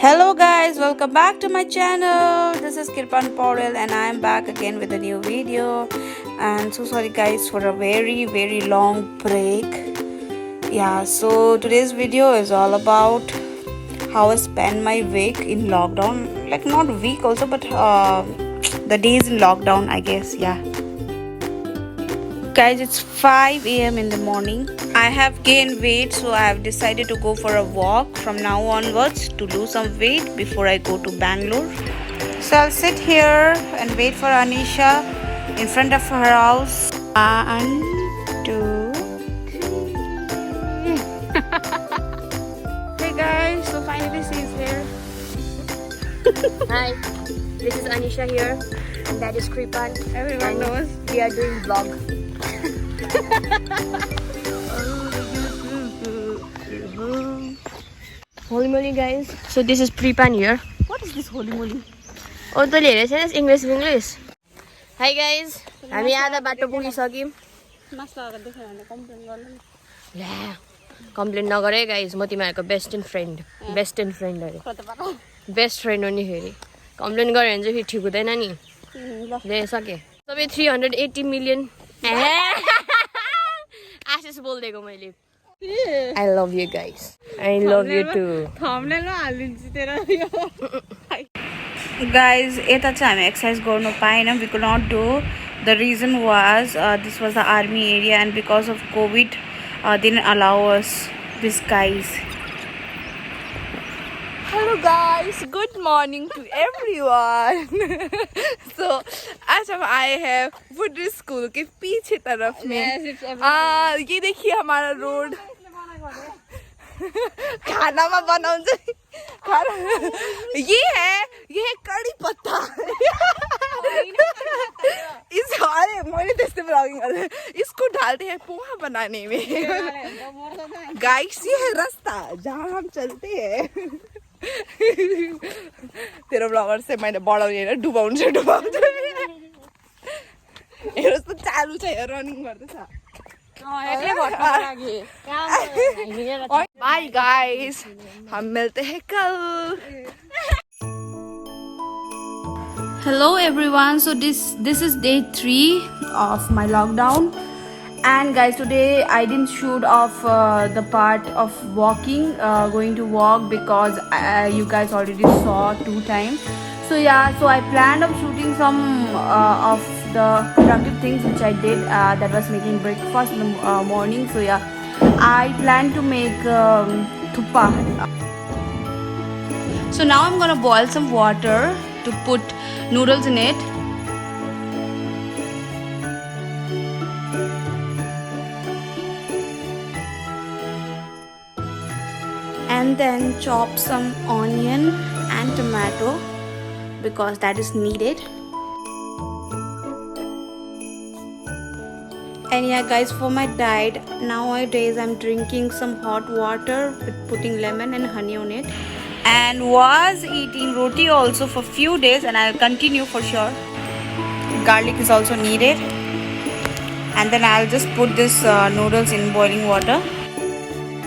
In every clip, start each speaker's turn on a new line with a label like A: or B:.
A: Hello guys, welcome back to my channel. This is Kirpan Paurel and I am back again with a new video. And so sorry guys for a very long break. Yeah, so today's video is all about how I spend my week in lockdown. Like not week also, but the days in lockdown, I guess. Yeah. Guys, it's 5 a.m. in the morning. I have gained weight, so I have decided to go for a walk from now onwards to lose some weight before I go to Bangalore. So I'll sit here and wait for Anisha in front of her house. 1, 2, 3. Hey guys, so finally she's here.
B: Hi, this is Anisha here, and that is Kripan.
A: Everyone knows.
B: We are doing vlog. Holy moly, guys! So this is Kripan here.
A: What is this holy moly?
B: Oh, तैँले हेरेको छैनस् English. Hi guys, हामी आधा बाटो पुगिसक्यौँ. ल्या complain नगर है guys, म तिमीहरूको best friend अरे बेस्ट फ्रेन्ड हो नि. फेरि कम्प्लेन गऱ्यो भने चाहिँ फेरि ठिक हुँदैन नि. ले सके सबै 380 मिलियन आशिष बोलिदिएको मैले. I love you guys. I love you too.
A: Guys, यता चाहिँ हामी एक्सर्साइज गर्नु पाएनौँ. We could not do. The reason was this was the army area and because of COVID didn't allow us this guys.
C: Hello guys, good morning to everyone. So आज हम आए हैं वुडरी school के पीछे तरफ में. ये देखिए हमारा रोड. खाना में बनाउँछ खाना. ये है कड़ी पत्ता. इस अरे मैले त्यस्तै ब्लगिङ गर्दै. इसको डालते हैं पोहा बनाने में. गाइस ये है रास्ता जहाँ हम चलते हैं. तेरो ब्लगर चाहिँ मैले बढाउने होइन, डुबाउँछ. हेरोस् त चालु छ, रनिङ गर्दैछ. बाय गाइस, हम मिलते हैं कल.
A: Hello everyone, so this is day 3 of my lockdown, and guys today I didn't shoot off the part of walking, going to walk, because you guys already saw 2 times. So yeah, so I planned on shooting some of the productive things which I did, that was making breakfast in the morning. So yeah, I plan to make thuppa. So now I'm gonna boil some water to put noodles in it. And then chop some onion and tomato because that is needed. And yeah guys, for my diet nowadays I'm drinking some hot water with putting lemon and honey on it, and was eating roti also for few days, and I'll continue for sure. Garlic is also needed, and then I'll just put this noodles in boiling water.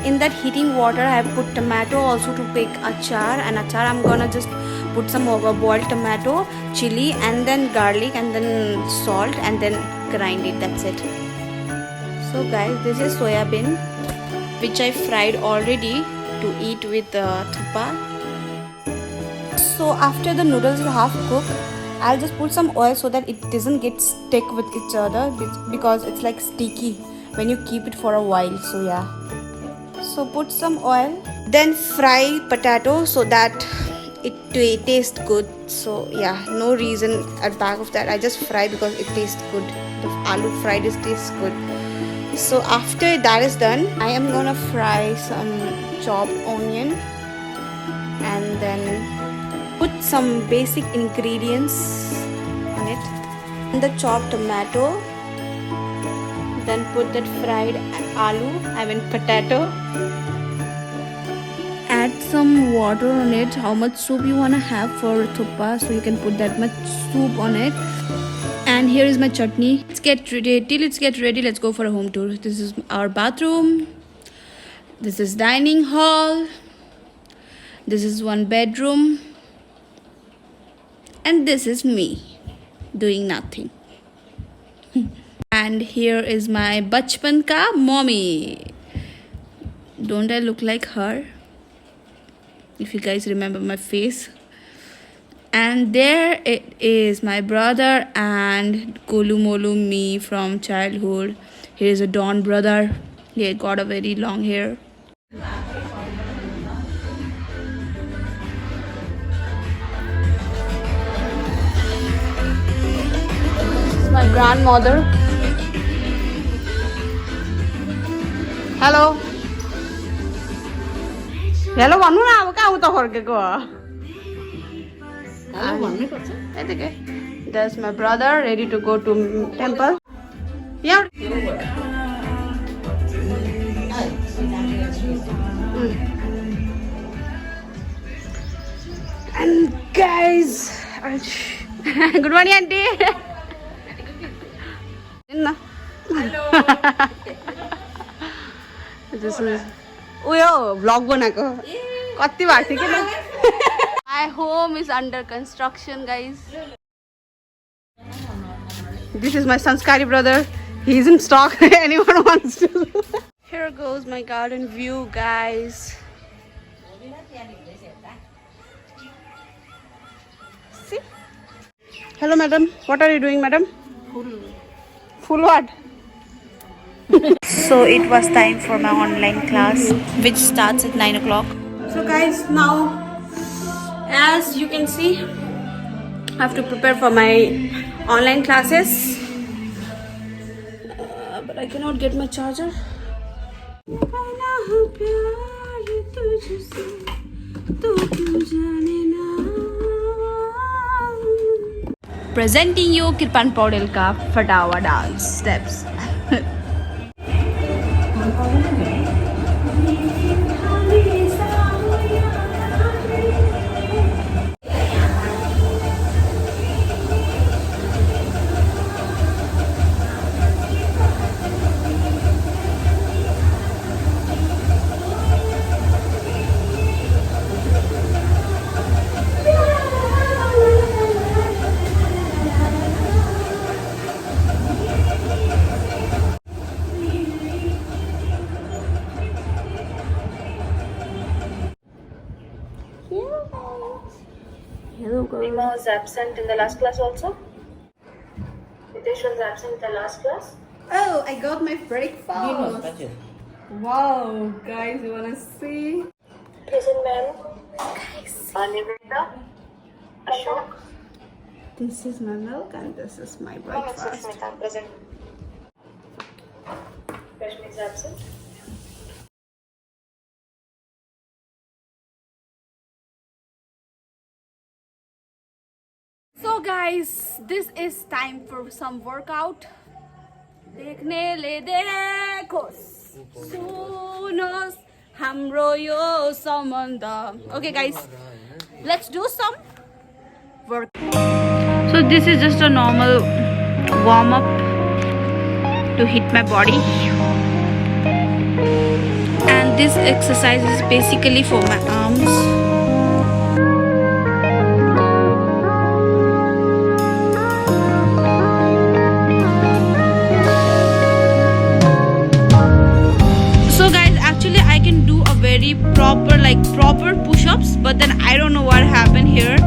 A: In that heating water I have put tomato also to make achar, and achar I'm gonna just put some boiled tomato, chili, and then garlic, and then salt, and then grind it. That's it. So guys, this is soya bean which I fried already to eat with thuppa. So after the noodles are half cooked, I'll just put some oil so that it doesn't get stick with each other, because it's like sticky when you keep it for a while. So yeah, so put some oil, then fry potato so that it tastes good. So yeah, no reason at back of that, I just fry because it tastes good. The aloo fried tastes good. So after that is done, I am gonna fry some chopped onion and then put some basic ingredients on it, and the chopped tomato, then put that fried potato, add some water on it, how much soup you want to have for thuppa, so you can put that much soup on it. And here is my chutney. Let's get ready. Let's go for a home tour. This is our bathroom. This is dining hall. This is one bedroom. And this is me doing nothing. And here is my bachpan ka mommy. Don't I look like her? If you guys remember my face. And there it is, my brother and Golu Molu me from childhood. Here is a Don brother. He got a very long hair. This is my grandmother. Hello. Hello, भन्नु न अब कहाँ उता फर्केको There's my brother ready to go to temple. Yeah. And guys, good morning, auntie. Hello. This is vlog banako. Kati bhako थियो के My home is under construction, guys. This is my Sanskari brother. He's in stock. Anyone wants to. Here goes my garden view, guys. See? Hello, madam. What are you doing, madam? Full what? So it was time for my online class, which starts at 9 o'clock. So guys, now as you can see, I have to prepare for my online classes, but I cannot get my charger. Presenting you Kirpan Paudel ka Fatawa dance steps.
B: Rima was absent in the last class also. Hitesh was absent in the last class.
A: Oh, I got my breakfast. Wow, guys, you wanna see?
B: Present ma'am. Guys. Nivedita. Ashok.
A: This is my milk and this is my breakfast.
B: Smita present. Rashmi is absent.
A: So guys, this is time for some workout. देखने ले देखोस सुनोस हाम्रो यो सम्बन्ध. Okay guys, let's do some work. So this is just a normal warm up to hit my body, and this exercise is basically for my arms. Very proper push-ups, but then I don't know what happened here.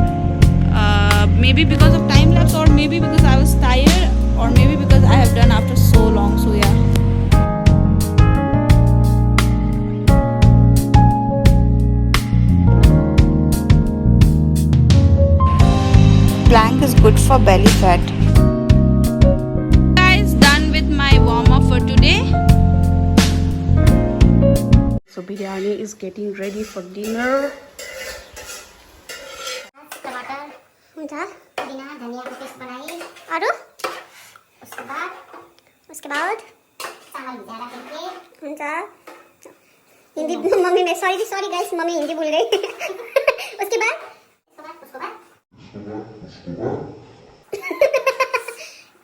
A: Maybe because of time lapse, or maybe because I was tired, or maybe because I have done after so long. So yeah. Plank is good for belly fat. Guys, done with my warm-up for today. So biryani is getting ready for dinner.
D: टमाटर हुन्छ पुदिना धनियाको paste बनाएँ अरु उसके बाद चामल भिजाएर राखेँ हुन्छ हिन्दी मम्मी में सॉरी गाइस मम्मी हिन्दी भूल गई उसके बाद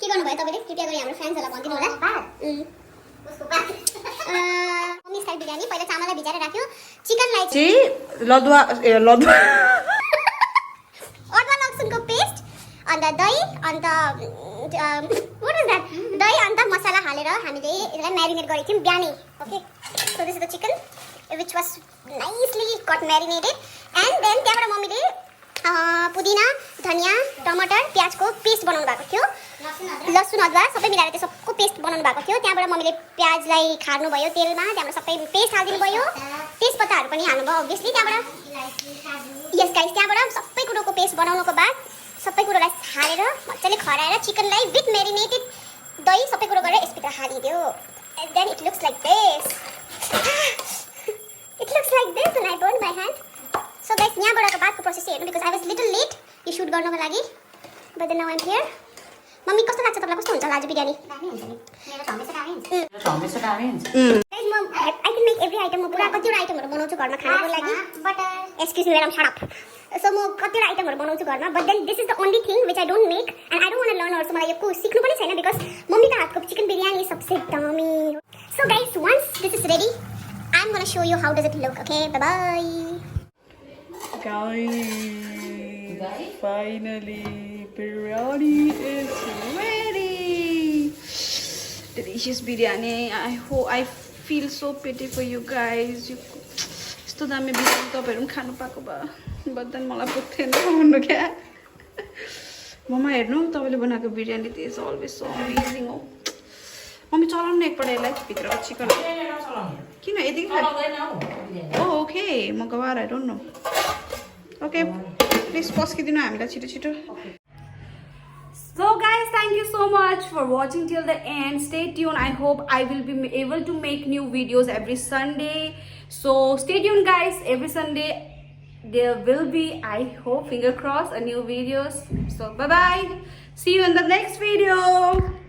D: के गर्नुभयो तपाईले कृपया गरी हाम्रो फ्रेन्ड्सहरुलाई भनिदिनु होला उसको बाद मम्मी स्टाइल बिरयानी पहिला चामललाई भिजाएर राख्यो चिकनलाई
A: लदुवा लदुवा
D: अदुवा लसुनको पेस्ट अन्त दही अन्त what is that दही अन्त मसला हालेर हामीले यसलाई म्यारिनेट गरेको थियौँ बिहानै okay so this is the chicken which was nicely got marinated and then त्यहाँबाट मम्मीले पुदिना धनियाँ टमाटर प्याजको पेस्ट बनाउनु भएको थियो लसुन अदुवा सबै मिलाएर त्यो सबको पेस्ट बनाउनु भएको थियो त्यहाँबाट मम्मीले प्याजलाई खार्नु भयो तेलमा त्यहाँबाट सबै पेस्ट हालिदिनु भयो तेजपत्ताहरू पनि हाल्नु भयो अभियसली त्यहाँबाट यस गाइस त्यहाँबाट सबै कुरोको पेस्ट बनाउनुको बाद सबै कुरोलाई हालेर मजाले खराएर चिकनलाई विथ मेरिनेटेड दही सबै कुरो गरेर यसभित्र हालिदियो and then it looks like this it looks like this and I burn my hand so guys यहाँबाटको बादको प्रोसेस हेर्नु because I was little late यो सुट गर्नको लागि but then now I am here mummy कस्तो लाग्छ तपाईँलाई कस्तो हुन्छ होला आज बिरयानी गाइस म I can make every item म पुरा कतिवटा आइटमहरू बनाउँछु घरमा खानको लागि excuse me madam shut up so म कतिवटा आइटमहरू बनाउँछु घरमा but then this is the only thing which I don't make and I don't want learn also मलाई यो सिक्नु पनि छैन बिकज मम्मीको हातको चिकन बिरयानी सबसे दामी so guys once this is ready I am gonna show you how does it look okay bye bye
A: Guys, finally, biryani is ready. Delicious biryani. I feel so pity for you guys. यस्तो दामी बिरयानी तपाईँहरू पनि खानु पाएको भए बदन मलाई पुग्थेन भन्नु क्या मम्मा हेर्नु तपाईँले बनाएको बिरयानी त इज अलवेज सो अमेजिङ हो मम्मी चलाउनु न एकपल्ट यसलाई भित्रको चिकन किन यति ओके म गवार I don't know okay please पस्किदिनु हामीलाई छिटो छिटो So guys, thank you so much for watching till the end. Stay tuned. I hope I will be able to make new videos every Sunday. So stay tuned guys. Every Sunday there will be, I hope, finger crossed, a new videos. So bye bye. See you in the next video.